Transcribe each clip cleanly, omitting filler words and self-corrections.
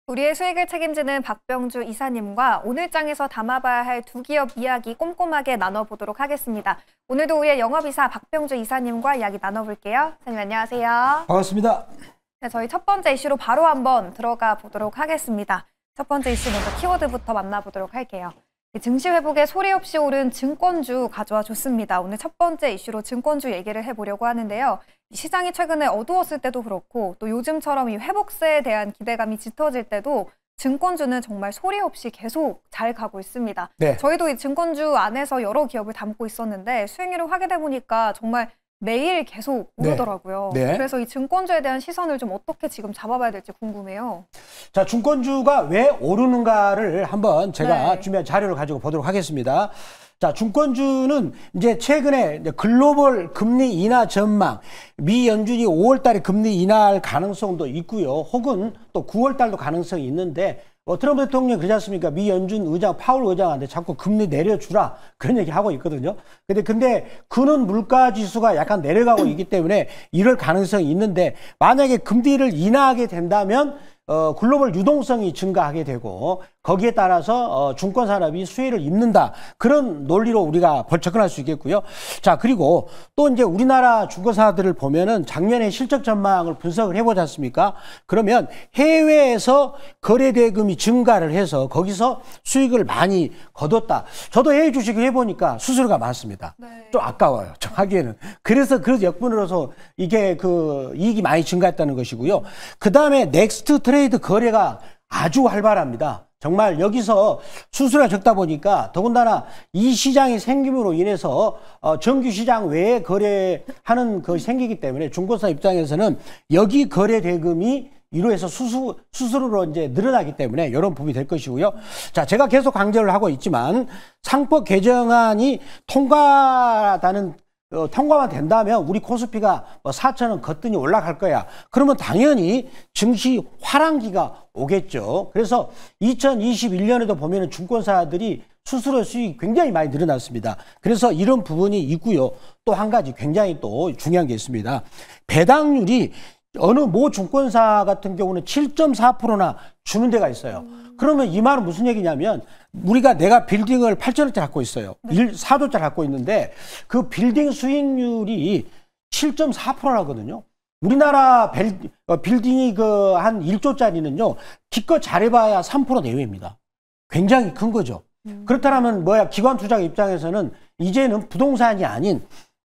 우리의 수익을 책임지는 박병주 이사님과 오늘 장에서 담아봐야 할 두 기업 이야기 꼼꼼하게 나눠보도록 하겠습니다. 오늘도 우리의 영업이사 박병주 이사님과 이야기 나눠볼게요. 선생님 안녕하세요. 반갑습니다. 네, 저희 첫 번째 이슈로 바로 한번 들어가 보도록 하겠습니다. 첫 번째 이슈 먼저 키워드부터 만나보도록 할게요. 증시 회복에 소리 없이 오른 증권주 가져와 줬습니다. 오늘 첫 번째 이슈로 증권주 얘기를 해보려고 하는데요. 시장이 최근에 어두웠을 때도 그렇고 또 요즘처럼 이 회복세에 대한 기대감이 짙어질 때도 증권주는 정말 소리 없이 계속 잘 가고 있습니다. 네. 저희도 이 증권주 안에서 여러 기업을 담고 있었는데 수익률을 확인해 보니까 정말 매일 계속 오르더라고요. 네. 그래서 이 증권주에 대한 시선을 좀 어떻게 지금 잡아봐야 될지 궁금해요. 자, 증권주가 왜 오르는가를 한번 제가 네. 준비한 자료를 가지고 보도록 하겠습니다. 자, 증권주는 이제 최근에 글로벌 금리 인하 전망, 미 연준이 5월 달에 금리 인하할 가능성도 있고요. 혹은 또 9월 달도 가능성이 있는데 트럼프 대통령이 그러지 않습니까? 미 연준 의장, 파월 의장한테 자꾸 금리 내려주라. 그런 얘기 하고 있거든요. 근데 그는 물가 지수가 약간 내려가고 있기 때문에 이럴 가능성이 있는데 만약에 금리를 인하하게 된다면 글로벌 유동성이 증가하게 되고 거기에 따라서 증권 산업이 수혜를 입는다. 그런 논리로 우리가 접근할 수 있겠고요. 자, 그리고 또 이제 우리나라 증권사들을 보면은 작년에 실적 전망을 분석을 해보지 않습니까? 그러면 해외에서 거래 대금이 증가를 해서 거기서 수익을 많이 거뒀다. 저도 해외 주식을 해보니까 수수료가 많습니다. 네. 좀 아까워요. 좀 하기에는. 그래서 그 역분으로서 이게 이익이 많이 증가했다는 것이고요. 그 다음에 넥스트 트레이드 거래가 아주 활발합니다. 정말 여기서 수수료가 적다 보니까 더군다나 이 시장이 생김으로 인해서 정규 시장 외에 거래하는 것이 생기기 때문에 증권사 입장에서는 여기 거래 대금이 이로해서 수수료로 이제 늘어나기 때문에 이런 부분이 될 것이고요. 자, 제가 계속 강조를 하고 있지만 상법 개정안이 통과만 된다면 우리 코스피가 4,000원 거뜬히 올라갈 거야. 그러면 당연히 증시 화랑기가 오겠죠. 그래서 2021년에도 보면은 증권사들이 수수료 수익이 굉장히 많이 늘어났습니다. 그래서 이런 부분이 있고요. 또 한 가지 굉장히 또 중요한 게 있습니다. 배당률이 어느 모 증권사 같은 경우는 7.4%나 주는 데가 있어요. 그러면 이 말은 무슨 얘기냐면 내가 빌딩을 8천원짜리 갖고 있어요. 4조짜리 갖고 있는데 그 빌딩 수익률이 7.4%라거든요. 우리나라 빌딩이 한 1조짜리는요. 기껏 잘해봐야 3% 내외입니다. 굉장히 큰 거죠. 그렇다면 기관 투자 입장에서는 이제는 부동산이 아닌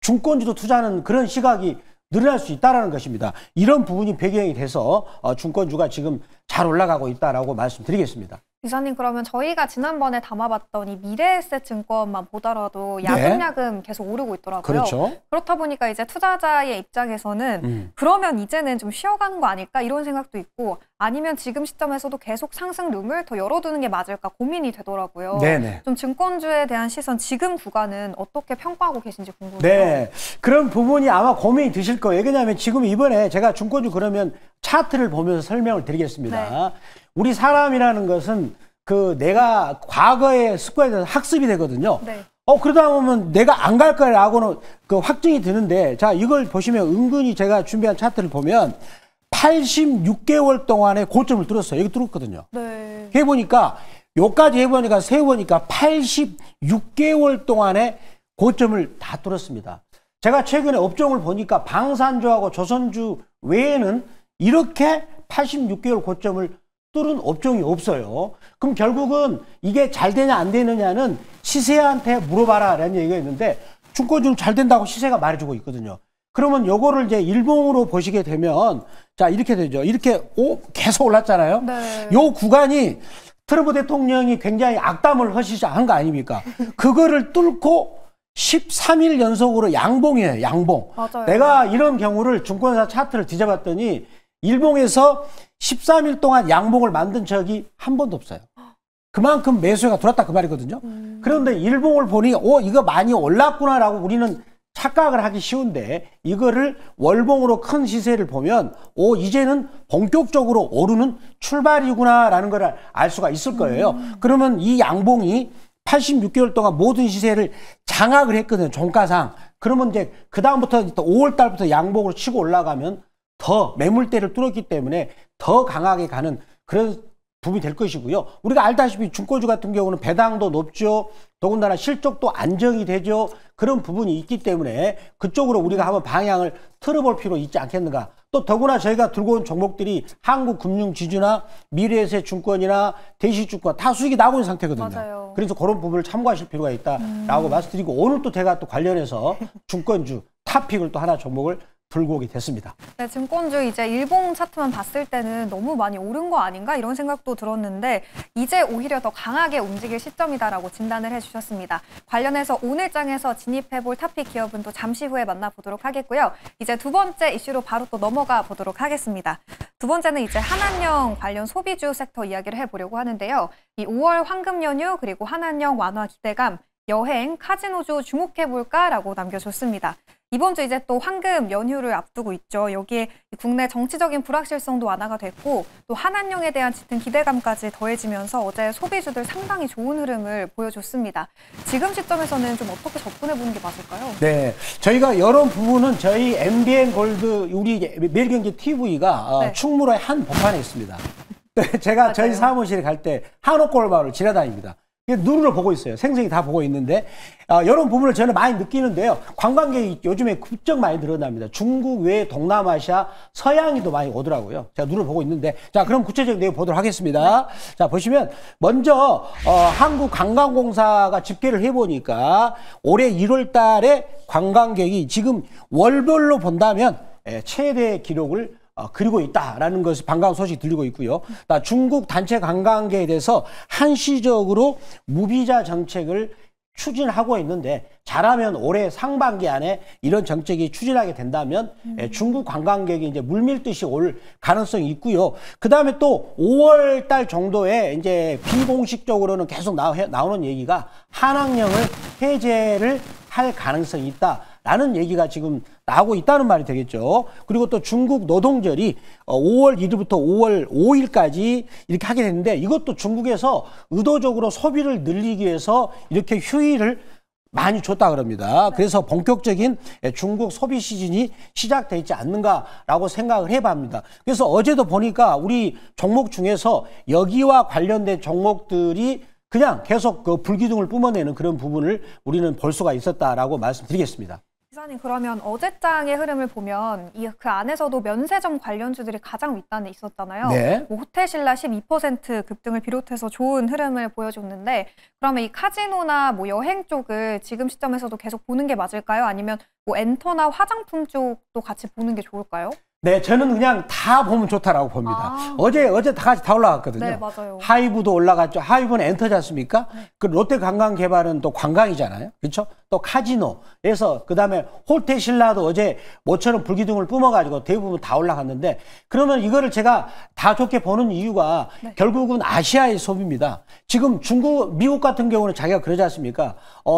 증권주도 투자하는 그런 시각이 늘어날 수 있다는 것입니다. 이런 부분이 배경이 돼서 증권주가 지금 잘 올라가고 있다라고 말씀드리겠습니다. 이사님, 그러면 저희가 지난번에 담아봤던 이 미래에셋 증권만 보더라도 야금야금 계속 오르고 있더라고요. 그렇죠. 그렇다 보니까 이제 투자자의 입장에서는 그러면 이제는 좀 쉬어가는 거 아닐까 이런 생각도 있고 아니면 지금 시점에서도 계속 상승 룸을 더 열어두는 게 맞을까 고민이 되더라고요. 네네. 좀 증권주에 대한 시선 지금 구간은 어떻게 평가하고 계신지 궁금해요. 네, 그런 부분이 아마 고민이 드실 거예요. 왜냐하면 지금 이번에 제가 증권주 그러면 차트를 보면서 설명을 드리겠습니다. 네. 우리 사람이라는 것은 내가 과거의 습관에 대해서 학습이 되거든요. 네. 그러다 보면 내가 안 갈 거라고는 확증이 드는데, 자, 이걸 보시면 은근히 제가 준비한 차트를 보면 86개월 동안에 고점을 뚫었어요. 여기 뚫었거든요. 네. 해보니까, 요까지 해보니까, 세워보니까 86개월 동안에 고점을 다 뚫었습니다. 제가 최근에 업종을 보니까 방산주하고 조선주 외에는 이렇게 86개월 고점을 뚫은 업종이 없어요. 그럼 결국은 이게 잘 되냐 안 되느냐는 시세한테 물어봐라 라는 얘기가 있는데 증권주는 잘 된다고 시세가 말해주고 있거든요. 그러면 요거를 이제 일봉으로 보시게 되면 자, 이렇게 되죠. 이렇게 계속 올랐잖아요. 네. 요 구간이 트럼프 대통령이 굉장히 악담을 하시한 거 아닙니까? 그거를 뚫고 13일 연속으로 양봉이에요. 양봉. 맞아요. 내가 이런 경우를 증권사 차트를 뒤져봤더니 일봉에서 13일 동안 양봉을 만든 적이 한 번도 없어요. 그만큼 매수가 들어왔다 그 말이거든요. 그런데 일봉을 보니 이거 많이 올랐구나라고 우리는 착각을 하기 쉬운데 이거를 월봉으로 큰 시세를 보면 이제는 본격적으로 오르는 출발이구나라는 걸 알 수가 있을 거예요. 그러면 이 양봉이 86개월 동안 모든 시세를 장악을 했거든요. 종가상. 그러면 이제 그다음부터 5월 달부터 양봉으로 치고 올라가면 더 매물대를 뚫었기 때문에 더 강하게 가는 그런 부분이 될 것이고요. 우리가 알다시피 중고주 같은 경우는 배당도 높죠. 더군다나 실적도 안정이 되죠. 그런 부분이 있기 때문에 그쪽으로 우리가 한번 방향을 틀어볼 필요 있지 않겠는가. 또 더구나 저희가 들고 온 종목들이 한국금융지주나 미래에셋증권이나 대시증권 다 수익이 나고 있는 상태거든요. 맞아요. 그래서 그런 부분을 참고하실 필요가 있다라고 말씀드리고 오늘 또 제가 또 관련해서 증권주 탑픽을 또 하나 종목을 들고 오게 됐습니다. 네, 증권주 이제 일봉 차트만 봤을 때는 너무 많이 오른 거 아닌가 이런 생각도 들었는데 이제 오히려 더 강하게 움직일 시점이다라고 진단을 해주셨습니다. 관련해서 오늘 장에서 진입해볼 탑픽 기업은 또 잠시 후에 만나보도록 하겠고요. 이제 두 번째 이슈로 바로 또 넘어가 보도록 하겠습니다. 두 번째는 이제 한한령 관련 소비주 섹터 이야기를 해보려고 하는데요. 이 5월 황금 연휴 그리고 한한령 완화 기대감, 여행, 카지노주 주목해볼까라고 남겨줬습니다. 이번 주 이제 또 황금 연휴를 앞두고 있죠. 여기에 국내 정치적인 불확실성도 완화가 됐고 또 한한령에 대한 짙은 기대감까지 더해지면서 어제 소비주들 상당히 좋은 흐름을 보여줬습니다. 지금 시점에서는 좀 어떻게 접근해보는 게 맞을까요? 네, 저희가 이런 부분은 저희 MBN 골드 우리 매일경제 TV가 네. 충무로의 한 복판에 있습니다. 제가 맞아요. 저희 사무실에 갈 때 한옥골마을을 지나다닙니다. 눈으로 보고 있어요. 생생히 다 보고 있는데 이런 부분을 저는 많이 느끼는데요. 관광객이 요즘에 급적 많이 늘어납니다. 중국 외 동남아시아 서양이도 많이 오더라고요. 제가 눈을 보고 있는데 자 그럼 구체적인 내용 보도록 하겠습니다. 자 보시면 먼저 한국관광공사가 집계를 해보니까 올해 1월 달에 관광객이 지금 월별로 본다면 최대 기록을 그리고 있다라는 것을 반가운 소식 들리고 있고요. 중국 단체 관광객에 대해서 한시적으로 무비자 정책을 추진하고 있는데 잘하면 올해 상반기 안에 이런 정책이 추진하게 된다면 중국 관광객이 이제 물밀듯이 올 가능성이 있고요. 그 다음에 또 5월 달 정도에 이제 비공식적으로는 계속 나오는 얘기가 한한령을 해제를 할 가능성이 있다. 라는 얘기가 지금 나오고 있다는 말이 되겠죠. 그리고 또 중국 노동절이 5월 1일부터 5월 5일까지 이렇게 하게 됐는데 이것도 중국에서 의도적으로 소비를 늘리기 위해서 이렇게 휴일을 많이 줬다 그럽니다. 그래서 본격적인 중국 소비 시즌이 시작되어 있지 않는가라고 생각을 해봅니다. 그래서 어제도 보니까 우리 종목 중에서 여기와 관련된 종목들이 그냥 계속 그 불기둥을 뿜어내는 그런 부분을 우리는 볼 수가 있었다라고 말씀드리겠습니다. 기사님 그러면 어제장의 흐름을 보면 그 안에서도 면세점 관련주들이 가장 윗단에 있었잖아요. 네. 뭐 호텔신라 12% 급등을 비롯해서 좋은 흐름을 보여줬는데 그러면 이 카지노나 뭐 여행 쪽을 지금 시점에서도 계속 보는 게 맞을까요? 아니면 뭐 엔터나 화장품 쪽도 같이 보는 게 좋을까요? 네, 저는 그냥 다 보면 좋다라고 봅니다. 어제 다 같이 다 올라갔거든요. 네, 맞아요. 하이브도 올라갔죠. 하이브는 엔터지 않습니까? 네. 그 롯데관광개발은 또 관광이잖아요. 그렇죠? 또 카지노에서 그다음에 호텔신라도 어제 모처럼 불기둥을 뿜어가지고 대부분 다 올라갔는데 그러면 이거를 제가 다 좋게 보는 이유가 결국은 아시아의 소비입니다. 지금 중국, 미국 같은 경우는 자기가 그러지 않습니까?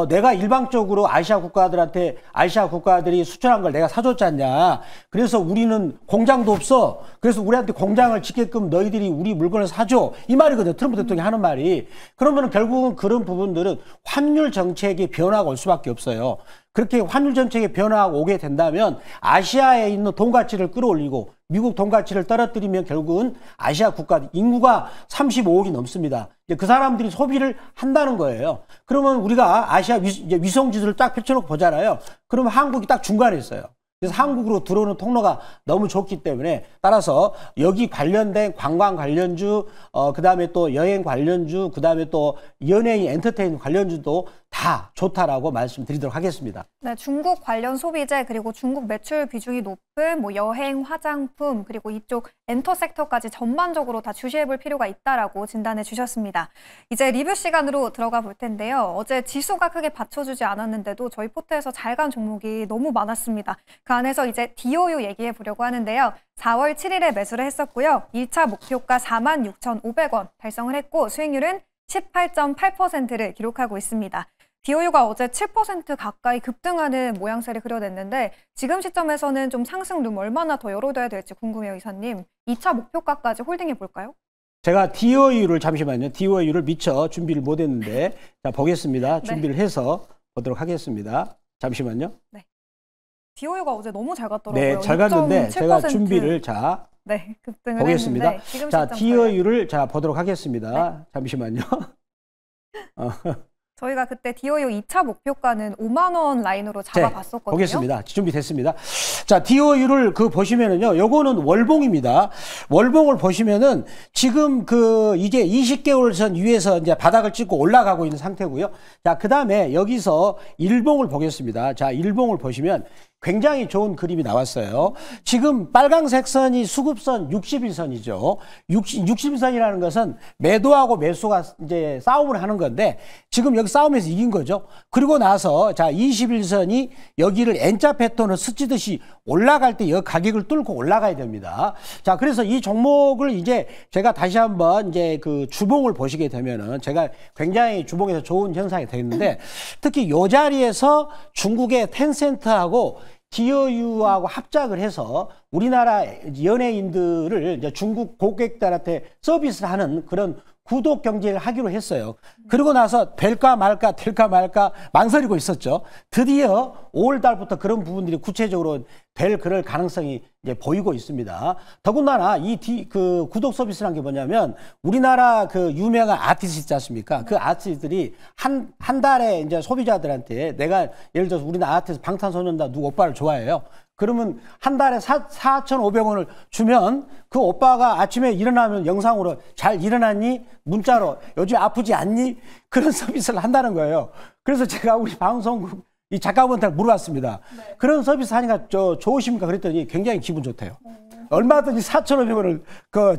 내가 일방적으로 아시아 국가들이 수출한 걸 내가 사줬지 않냐. 그래서 우리는 공장도 없어. 그래서 우리한테 공장을 짓게끔 너희들이 우리 물건을 사줘. 이 말이거든요. 트럼프 대통령이 하는 말이. 그러면 결국은 그런 부분들은 환율 정책의 변화가 올 수밖에 없어요. 그렇게 환율 정책의 변화가 오게 된다면 아시아에 있는 돈 가치를 끌어올리고 미국 돈 가치를 떨어뜨리면 결국은 아시아 국가 인구가 35억이 넘습니다. 이제 그 사람들이 소비를 한다는 거예요. 그러면 우리가 아시아 위성지도를 딱 펼쳐놓고 보잖아요. 그러면 한국이 딱 중간에 있어요. 그래서 한국으로 들어오는 통로가 너무 좋기 때문에 따라서 여기 관련된 관광 관련주, 그 다음에 또 여행 관련주, 그 다음에 또 연예인 엔터테인 관련주도 다 좋다라고 말씀드리도록 하겠습니다. 네, 중국 관련 소비재 그리고 중국 매출 비중이 높은 뭐 여행, 화장품 그리고 이쪽 엔터 섹터까지 전반적으로 다 주시해볼 필요가 있다라고 진단해 주셨습니다. 이제 리뷰 시간으로 들어가 볼 텐데요. 어제 지수가 크게 받쳐주지 않았는데도 저희 포트에서 잘 간 종목이 너무 많았습니다. 그 안에서 이제 DOU 얘기해 보려고 하는데요. 4월 7일에 매수를 했었고요. 1차 목표가 46,500원 달성을 했고 수익률은 18.8%를 기록하고 있습니다. DOU가 어제 7% 가까이 급등하는 모양새를 그려냈는데 지금 시점에서는 좀 상승룸 얼마나 더 열어둬야 될지 궁금해요, 이사님. 2차 목표가까지 홀딩해 볼까요? 제가 DOU를 잠시만요. DOU를 미처 준비를 못했는데 자 보겠습니다. 준비를 해서 보도록 하겠습니다. 잠시만요. 네. DOU가 어제 너무 잘 갔더라고요. 네, 잘 갔는데 6.7%. 제가 준비를 자 네, 급등을 보겠습니다. 했는데 지금 자, 시점 디어유를 자 보도록 하겠습니다. 잠시만요. 저희가 그때 디어유 2차 목표가는 5만 원 라인으로 잡아봤었거든요. 보겠습니다. 준비됐습니다. 자, 디어유를 보시면은요, 요거는 월봉입니다. 월봉을 보시면은 지금 이제 20개월 선 위에서 이제 바닥을 찍고 올라가고 있는 상태고요. 자, 그 다음에 여기서 일봉을 보겠습니다. 자, 일봉을 보시면 굉장히 좋은 그림이 나왔어요. 지금 빨강색 선이 수급선 60일선이죠. 60일선이라는 것은 매도하고 매수가 이제 싸움을 하는 건데 지금 여기 싸움에서 이긴 거죠. 그리고 나서 자 21선이 여기를 N자 패턴을 스치듯이 올라갈 때 이 가격을 뚫고 올라가야 됩니다. 자, 그래서 이 종목을 이제 제가 다시 한번 이제 주봉을 보시게 되면은 제가 굉장히 주봉에서 좋은 현상이 되는데 특히 요 자리에서 중국의 텐센트하고 디어유하고 합작을 해서 우리나라 연예인들을 이제 중국 고객들한테 서비스를 하는 그런 구독 경제를 하기로 했어요. 그러고 나서 될까 말까 망설이고 있었죠. 드디어 5월 달부터 그런 부분들이 구체적으로 그럴 가능성이 이제 보이고 있습니다. 더군다나 구독 서비스라는 게 뭐냐면 우리나라 유명한 아티스트 있지 않습니까? 그 아티스트들이 한 달에 이제 소비자들한테 내가 예를 들어서 우리나라 아티스트 방탄소년단 누구 오빠를 좋아해요. 그러면 한 달에 4,500원을 주면 그 오빠가 아침에 일어나면 영상으로 잘 일어났니? 문자로 요즘 아프지 않니? 그런 서비스를 한다는 거예요. 그래서 제가 우리 방송국 이 작가분한테 물어봤습니다. 네. 그런 서비스 하니까 좋으십니까? 그랬더니 굉장히 기분 좋대요. 얼마든지 4,500원을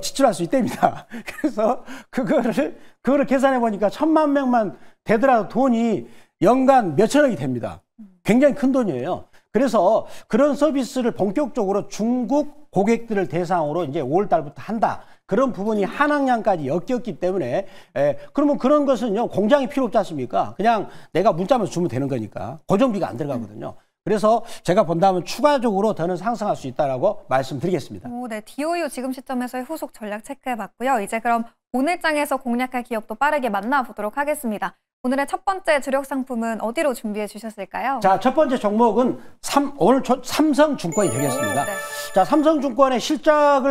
지출할 수 있답니다. 그래서 그거를 계산해 보니까 1,000만 명만 되더라도 돈이 연간 몇천억이 됩니다. 굉장히 큰 돈이에요. 그래서 그런 서비스를 본격적으로 중국 고객들을 대상으로 이제 5월 달부터 한다. 그런 부분이 한학량까지 엮였기 때문에 그러면 그런 것은요 공장이 필요 없지 않습니까? 그냥 내가 문자만 주면 되는 거니까 고정비가 안 들어가거든요. 그래서 제가 본다면 추가적으로 더는 상승할 수 있다라고 말씀드리겠습니다. 네, 디어유 지금 시점에서의 후속 전략 체크해봤고요. 이제 그럼 오늘 장에서 공략할 기업도 빠르게 만나보도록 하겠습니다. 오늘의 첫 번째 주력 상품은 어디로 준비해 주셨을까요? 자, 첫 번째 종목은 오늘 삼성증권이 되겠습니다. 네. 자, 삼성증권의 실적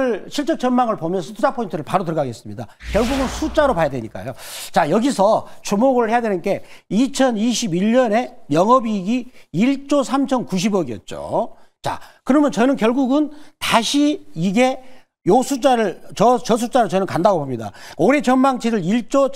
전망을 보면서 투자 포인트를 바로 들어가겠습니다. 결국은 숫자로 봐야 되니까요. 자, 여기서 주목을 해야 되는 게 2021년에 영업이익이 1조 3,090억이었죠. 자, 그러면 저는 결국은 다시 이게 요 숫자를, 저 숫자를 저는 간다고 봅니다. 올해 전망치를 1조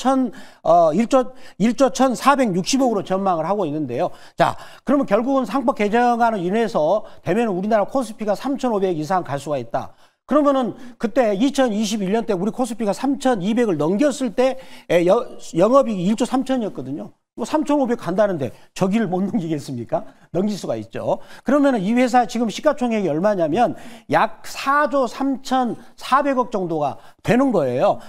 1,460억으로 전망을 하고 있는데요. 자, 그러면 결국은 상법 개정안으로 인해서 되면 우리나라 코스피가 3,500 이상 갈 수가 있다. 그러면은 그때 2021년 때 우리 코스피가 3,200을 넘겼을 때 영업이익이 1조 3천이었거든요. 3,500 간다는데 저기를 못 넘기겠습니까? 넘길 수가 있죠. 그러면은 이 회사 지금 시가총액이 얼마냐면 약 4조 3,400억 정도가 되는 거예요.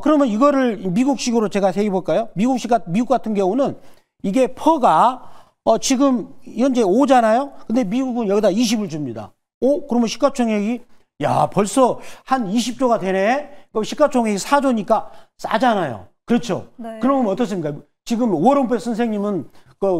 그러면 이거를 미국식으로 제가 세워볼까요? 미국 같은 경우는 이게 퍼가 지금 현재 5잖아요. 근데 미국은 여기다 20을 줍니다. 그러면 시가총액이 벌써 한 20조가 되네. 그럼 시가총액이 4조니까 싸잖아요. 그렇죠. 네. 그러면 어떻습니까? 지금 워런 버핏 선생님은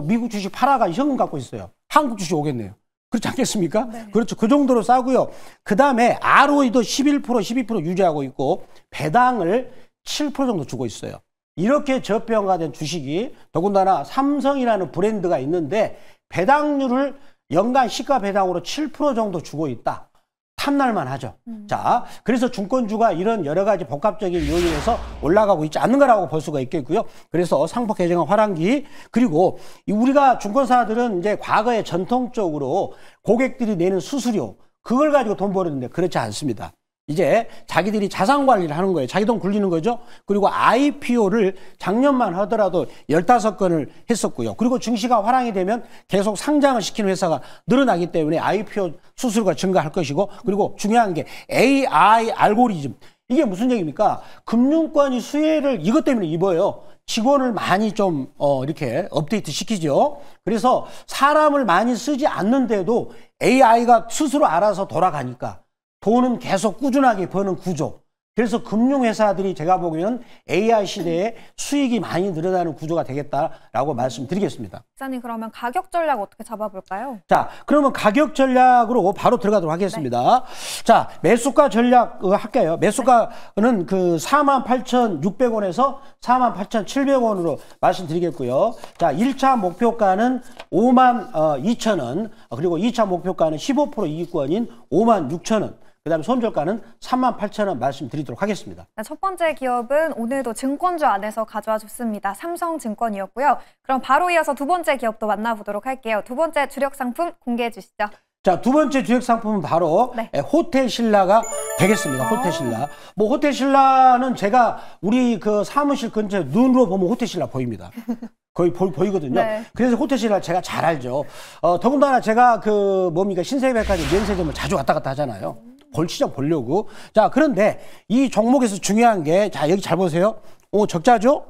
미국 주식 팔아가 현금 갖고 있어요. 한국 주식 오겠네요. 그렇지 않겠습니까? 네. 그렇죠. 그 정도로 싸고요. 그 다음에 ROE도 11%, 12% 유지하고 있고 배당을 7% 정도 주고 있어요. 이렇게 저평가된 주식이 더군다나 삼성이라는 브랜드가 있는데 배당률을 연간 시가 배당으로 7% 정도 주고 있다. 탐날만 하죠. 자, 그래서 중권주가 이런 여러 가지 복합적인 요인에서 올라가고 있지 않는가라고 볼 수가 있겠고요. 그래서 상법 개정안 화랑기 그리고 우리가 증권사들은 이제 과거에 전통적으로 고객들이 내는 수수료 그걸 가지고 돈 벌었는데 그렇지 않습니다. 이제 자기들이 자산 관리를 하는 거예요. 자기 돈 굴리는 거죠. 그리고 IPO를 작년만 하더라도 15건을 했었고요. 그리고 증시가 화랑이 되면 계속 상장을 시키는 회사가 늘어나기 때문에 IPO 수수료가 증가할 것이고 그리고 중요한 게 AI 알고리즘. 이게 무슨 얘기입니까? 금융권이 수혜를 이것 때문에 입어요. 직원을 많이 좀 이렇게 업데이트 시키죠. 그래서 사람을 많이 쓰지 않는데도 AI가 스스로 알아서 돌아가니까 돈은 계속 꾸준하게 버는 구조. 그래서 금융회사들이 제가 보기에는 AI 시대에 수익이 많이 늘어나는 구조가 되겠다라고 말씀드리겠습니다. 기자님, 그러면 가격 전략 어떻게 잡아볼까요? 자, 그러면 가격 전략으로 바로 들어가도록 하겠습니다. 네. 자, 매수가 전략 할게요. 매수가는 그 48,600원에서 48,700원으로 말씀드리겠고요. 자, 1차 목표가는 52,000원, 그리고 2차 목표가는 15% 이익권인 56,000원. 그다음에 손절가는 38,000원 말씀드리도록 하겠습니다. 첫 번째 기업은 오늘도 증권주 안에서 가져와 줬습니다. 삼성증권이었고요. 그럼 바로 이어서 두 번째 기업도 만나보도록 할게요. 두 번째 주력 상품 공개해 주시죠. 자, 두 번째 주력 상품은 바로 네. 호텔신라가 되겠습니다. 호텔신라. 뭐 호텔신라는 제가 우리 그 사무실 근처에 눈으로 보면 호텔신라 보입니다. 거의 보이거든요. 네. 그래서 호텔신라 제가 잘 알죠. 더군다나 제가 그 신세계백화점 면세점을 자주 왔다 갔다 하잖아요. 골치점 보려고. 자, 그런데 이 종목에서 중요한 게, 자, 여기 잘 보세요. 적자죠?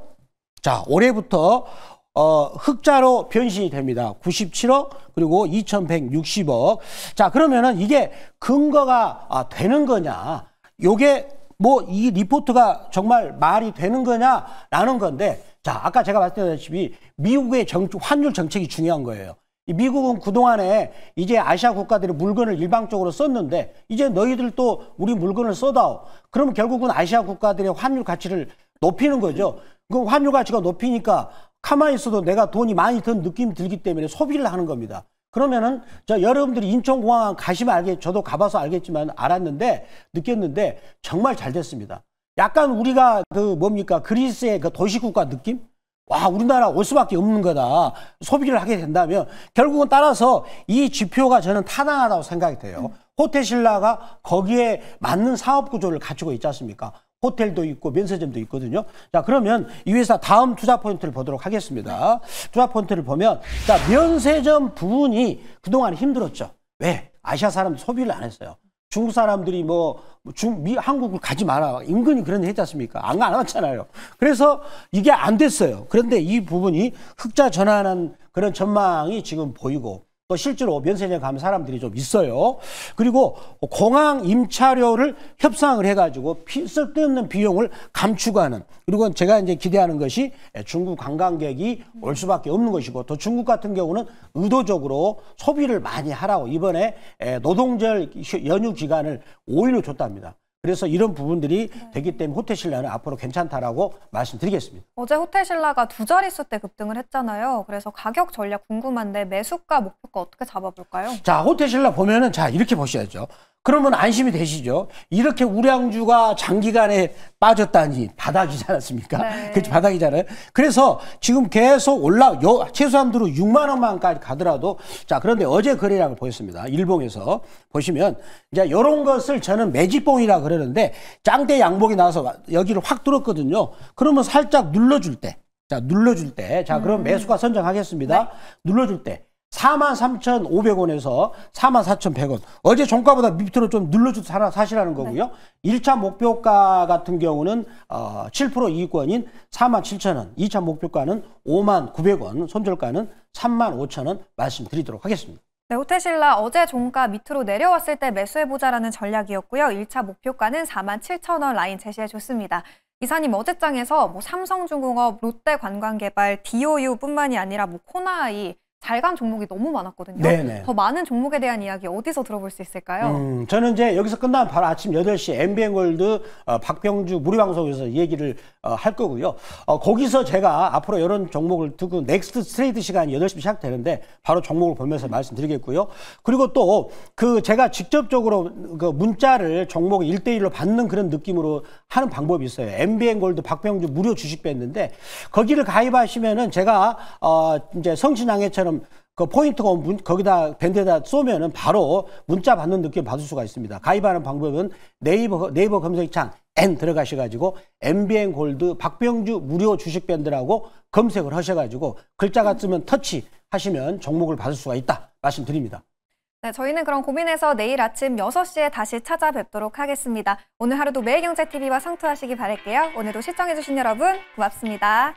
자, 올해부터 흑자로 변신이 됩니다. 97억, 그리고 2,160억. 자, 그러면은 이게 근거가 되는 거냐? 요게 뭐 이 리포트가 정말 말이 되는 거냐라는 건데, 자, 아까 제가 말씀드렸다시피 미국의 환율 정책이 중요한 거예요. 이 미국은 그동안에 이제 아시아 국가들이 물건을 일방적으로 썼는데 이제 너희들 또 우리 물건을 써다오. 그러면 결국은 아시아 국가들의 환율 가치를 높이는 거죠. 그 환율 가치가 높이니까 가만히 있어도 내가 돈이 많이 든 느낌이 들기 때문에 소비를 하는 겁니다. 그러면은 여러분들이 인천공항 가시면 저도 가봐서 알았는데 느꼈는데 정말 잘 됐습니다. 약간 우리가 그리스의 그 도시국가 느낌? 와, 우리나라 올 수밖에 없는 거다. 소비를 하게 된다면 결국은 따라서 이 지표가 저는 타당하다고 생각이 돼요. 호텔신라가 거기에 맞는 사업 구조를 갖추고 있지 않습니까? 호텔도 있고 면세점도 있거든요. 자, 그러면 이 회사 다음 투자 포인트를 보도록 하겠습니다. 투자 포인트를 보면, 자, 면세점 부분이 그동안 힘들었죠. 왜? 아시아 사람들 소비를 안 했어요. 중국 사람들이 한국을 가지 마라. 은근히 그런 데 했지 않습니까? 안 왔잖아요. 그래서 이게 안 됐어요. 그런데 이 부분이 흑자 전환한 그런 전망이 지금 보이고, 또 실제로 면세점 가면 사람들이 좀 있어요. 그리고 공항 임차료를 협상을 해가지고 쓸데없는 비용을 감축하는, 그리고 제가 이제 기대하는 것이 중국 관광객이 올 수밖에 없는 것이고, 또 중국 같은 경우는 의도적으로 소비를 많이 하라고 이번에 노동절 연휴 기간을 5일로 줬답니다. 그래서 이런 부분들이 되기 때문에 호텔신라는 앞으로 괜찮다라고 말씀드리겠습니다. 어제 호텔신라가 두 자릿수 때 급등을 했잖아요. 그래서 가격 전략 궁금한데 매수가 목표가 어떻게 잡아볼까요? 자, 호텔신라 보면은 자, 이렇게 보셔야죠. 그러면 안심이 되시죠. 이렇게 우량주가 장기간에 빠졌다니 바닥이지 않았습니까? 네. 그렇죠, 바닥이잖아요. 그래서 지금 계속 최소한으로 6만 원만까지 가더라도, 자, 그런데 어제 거래량을 보였습니다. 일봉에서 보시면 이제 이런 것을 저는 매집봉이라 그러는데, 짱대 양봉이 나와서 여기를 확 뚫었거든요. 그러면 살짝 눌러줄 때, 자, 그럼 매수가 선정하겠습니다. 네. 눌러줄 때 43,500원에서 44,100원. 어제 종가보다 밑으로 좀 눌러줘서 사시라는 거고요. 네. 1차 목표가 같은 경우는 7% 이익권인 47,000원. 2차 목표가는 59,000원. 손절가는 35,000원 말씀드리도록 하겠습니다. 네, 호텔신라 어제 종가 밑으로 내려왔을 때 매수해보자라는 전략이었고요. 1차 목표가는 47,000원 라인 제시해줬습니다. 이사님, 어제장에서 삼성중공업, 롯데관광개발, DOU뿐만이 아니라 코나이, 잘 간 종목이 너무 많았거든요. 네네. 더 많은 종목에 대한 이야기 어디서 들어볼 수 있을까요? 저는 이제 여기서 끝나면 바로 아침 8시 MBN골드 박병주 무료방송에서 얘기를 할 거고요. 거기서 제가 앞으로 이런 종목을 두고 넥스트 트레이드 시간이 8시 시작되는데 바로 종목을 보면서 말씀드리겠고요. 그리고 또 제가 직접적으로 문자를 종목 1대1로 받는 그런 느낌으로 하는 방법이 있어요. MBN골드 박병주 무료 주식 뺐는데 거기를 가입하시면은 제가 이제 성신양해처럼 그 포인트가 거기다 밴드에다 쏘면은 바로 문자 받는 느낌 받을 수가 있습니다. 가입하는 방법은 네이버 검색창 N 들어가셔가지고 MBN 골드 박병주 무료 주식 밴드라고 검색을 하셔가지고 글자가 뜨면 터치 하시면 종목을 받을 수가 있다 말씀드립니다. 네, 저희는 그럼 고민해서 내일 아침 6시에 다시 찾아뵙도록 하겠습니다. 오늘 하루도 매일경제TV와 상투하시기 바랄게요. 오늘도 시청해주신 여러분 고맙습니다.